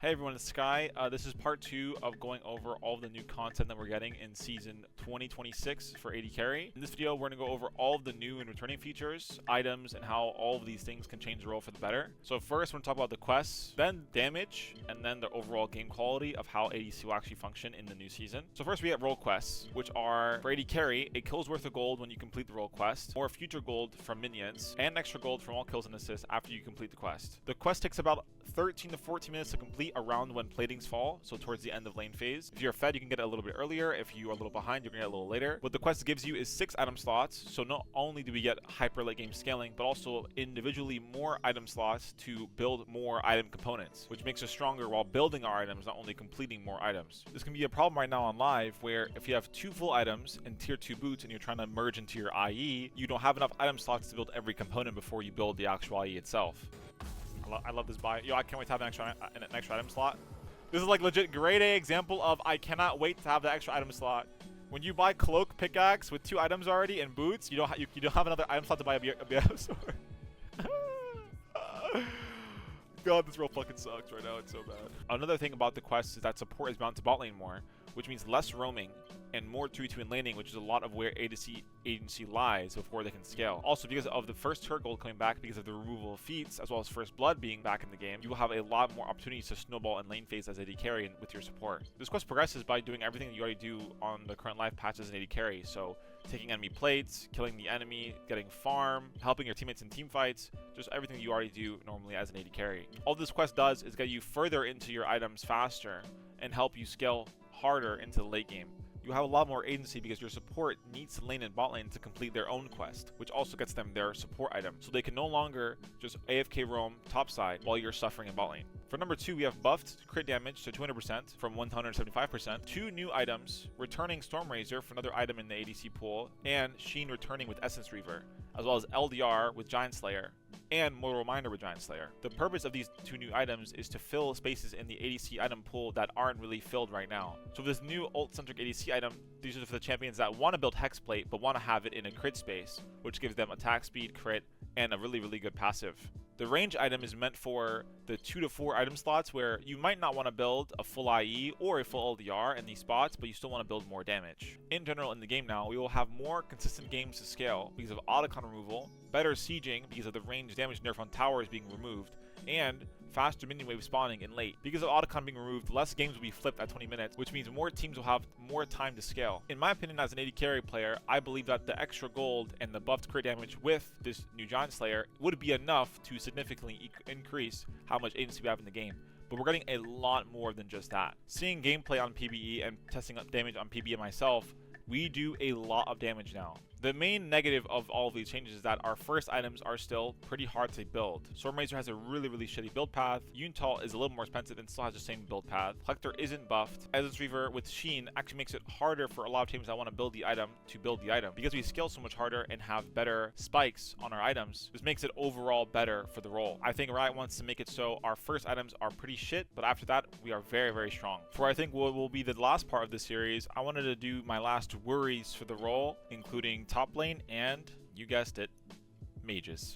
Hey everyone, it's Sky. This is part 2 of going over all of the new content that we're getting in Season 2026 for AD Carry. In this video, we're going to go over all of the new and returning features, items, and how all of these things can change the role for the better. So first, we're going to talk about the quests, then damage, and then the overall game quality of how ADC will actually function in the new season. So first, we have role quests, which are, for AD Carry, a kill's worth of gold when you complete the role quest, more future gold from minions, and extra gold from all kills and assists after you complete the quest. The quest takes about 13 to 14 minutes to complete around when platings fall, so towards the end of lane phase. If you're fed, you can get it a little bit earlier. If you are a little behind, you're gonna get it a little later. What the quest gives you is 6 item slots, so not only do we get hyper late game scaling, but also individually more item slots to build more item components, which makes us stronger while building our items, not only completing more items. This can be a problem right now on live, where if you have 2 full items and tier 2 boots and you're trying to merge into your IE, you don't have enough item slots to build every component before you build the actual IE itself. I love this buy. Yo, I can't wait to have an extra item slot. This is like legit grade A example of I cannot wait to have the extra item slot. When you buy cloak pickaxe with 2 items already and boots, you don't have another item slot to buy a BF sword. God, this role fucking sucks right now. It's so bad. Another thing about the quest is that support is bound to bot lane more, which means less roaming and more 2v2 in laning, which is a lot of where ADC agency lies before they can scale. Also, because of the first turret gold coming back because of the removal of feats, as well as first blood being back in the game, you will have a lot more opportunities to snowball in lane phase as AD carry and with your support. This quest progresses by doing everything that you already do on the current live patches in AD carry, so taking enemy plates, killing the enemy, getting farm, helping your teammates in team fights, just everything you already do normally as an AD carry. All this quest does is get you further into your items faster and help you scale harder into the late game. You have a lot more agency because your support needs to lane and bot lane to complete their own quest, which also gets them their support item, so they can no longer just AFK roam topside while you're suffering in bot lane. For number 2, we have buffed crit damage to 200% from 175%, 2 new items, returning Stormrazor for another item in the ADC pool, and Sheen returning with Essence Reaver, as well as LDR with Giant Slayer, and Mortal Reminder with Giant Slayer. The purpose of these 2 new items is to fill spaces in the ADC item pool that aren't really filled right now. So this new ult-centric ADC item, these are for the champions that want to build Hexplate but want to have it in a crit space, which gives them attack speed, crit, and a really good passive. The range item is meant for the 2 to 4 item slots where you might not want to build a full IE or a full LDR in these spots, but you still want to build more damage. In general, in the game now, we will have more consistent games to scale because of Otacon removal, better sieging because of the range damage nerf on towers being removed, and faster minion wave spawning in late. Because of Otacon being removed, less games will be flipped at 20 minutes, which means more teams will have more time to scale. In my opinion, as an AD carry player, I believe that the extra gold and the buffed crit damage with this new Giant Slayer would be enough to significantly increase how much agency we have in the game. But we're getting a lot more than just that. Seeing gameplay on PBE and testing up damage on PBE myself, we do a lot of damage now. The main negative of all of these changes is that our first items are still pretty hard to build. Stormrazor has a really shitty build path. Yuntal is a little more expensive and still has the same build path. Collector isn't buffed. Essence Reaver with Sheen actually makes it harder for a lot of teams that want to build the item to build the item. Because we scale so much harder and have better spikes on our items, this makes it overall better for the role. I think Riot wants to make it so our first items are pretty shit, but after that, we are very strong. For I think what will be the last part of the series, I wanted to do my last worries for the role, including top lane and, you guessed it, mages.